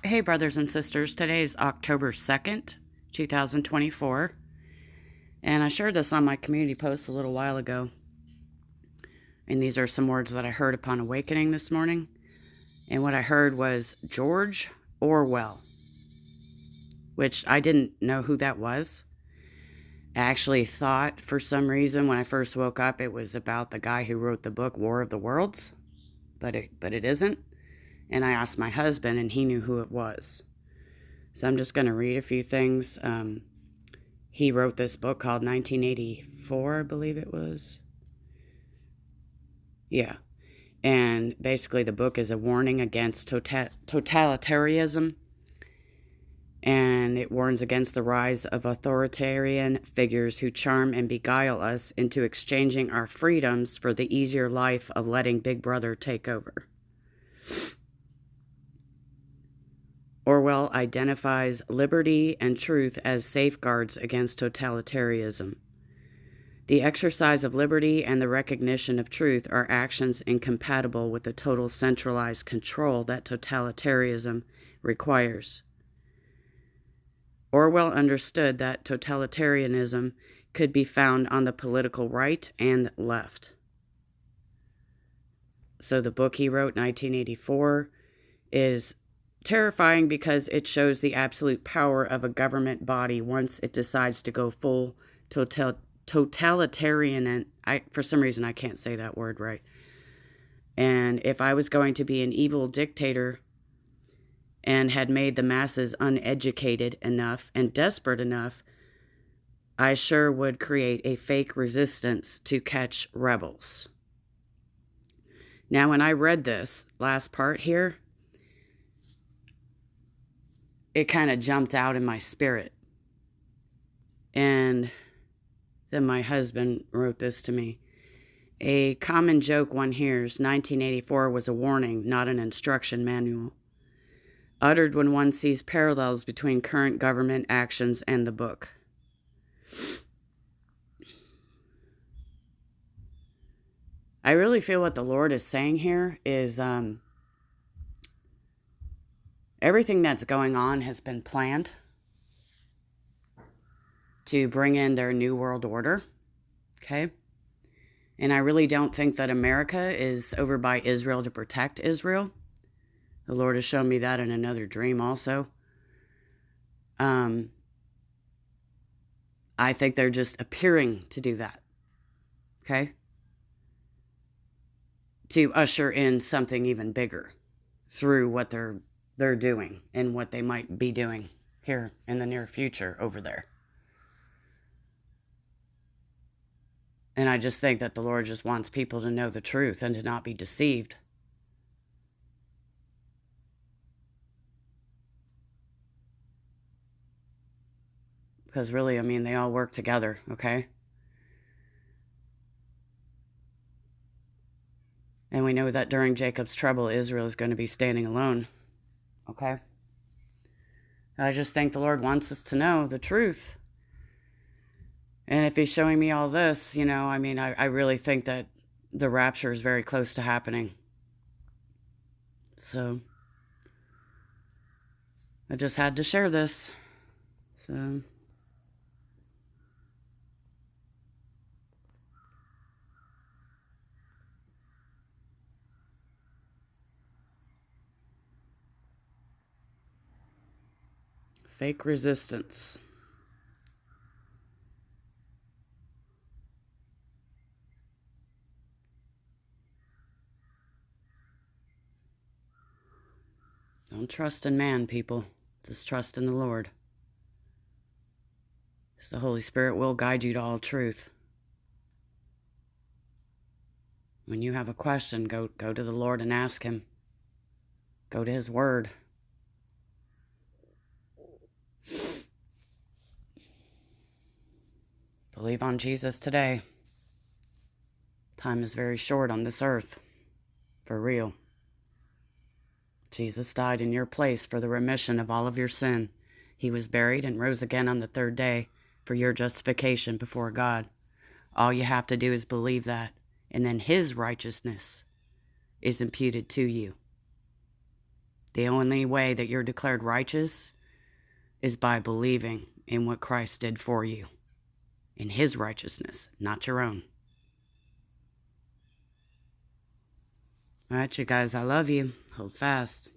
Hey, brothers and sisters. Today is October 2nd, 2024. And I shared this on my community post a little while ago. And these are some words that I heard upon awakening this morning. And what I heard was George Orwell, which I didn't know who that was. I actually thought for some reason when I first woke up it was about the guy who wrote the book War of the Worlds, but it isn't. And I asked my husband, and he knew who it was. So I'm just going to read a few things. He wrote this book called 1984, I believe it was. Yeah. And basically the book is a warning against totalitarianism. And it warns against the rise of authoritarian figures who charm and beguile us into exchanging our freedoms for the easier life of letting Big Brother take over. Orwell identifies liberty and truth as safeguards against totalitarianism. The exercise of liberty and the recognition of truth are actions incompatible with the total centralized control that totalitarianism requires. Orwell understood that totalitarianism could be found on the political right and left. So the book he wrote, 1984, is terrifying because it shows the absolute power of a government body once it decides to go full totalitarian. And for some reason, I can't say that word right. And if I was going to be an evil dictator and had made the masses uneducated enough and desperate enough, I sure would create a fake resistance to catch rebels. Now, when I read this last part here, it kind of jumped out in my spirit. And then my husband wrote this to me. A common joke one hears, 1984 was a warning, not an instruction manual, uttered when one sees parallels between current government actions and the book. I really feel what the Lord is saying here is everything that's going on has been planned to bring in their new world order, okay? And I really don't think that America is over by Israel to protect Israel. The Lord has shown me that in another dream also. I think they're just appearing to do that, okay? To usher in something even bigger through what they're doing and what they might be doing here in the near future over there. And I just think that the Lord just wants people to know the truth and to not be deceived. Because really, I mean, they all work together, okay? And we know that during Jacob's trouble, Israel is going to be standing alone, okay? I just think the Lord wants us to know the truth. And if he's showing me all this, you know, I mean, I really think that the rapture is very close to happening. So, I just had to share this. So, fake resistance. Don't trust in man, people. Just trust in the Lord. Because the Holy Spirit will guide you to all truth. When you have a question, go to the Lord and ask him. Go to his word. Believe on Jesus today. Time is very short on this earth. For real. Jesus died in your place for the remission of all of your sin. He was buried and rose again on the third day for your justification before God. All you have to do is believe that, and then his righteousness is imputed to you. The only way that you're declared righteous is by believing in what Christ did for you, in his righteousness, not your own. All right, you guys, I love you. Hold fast.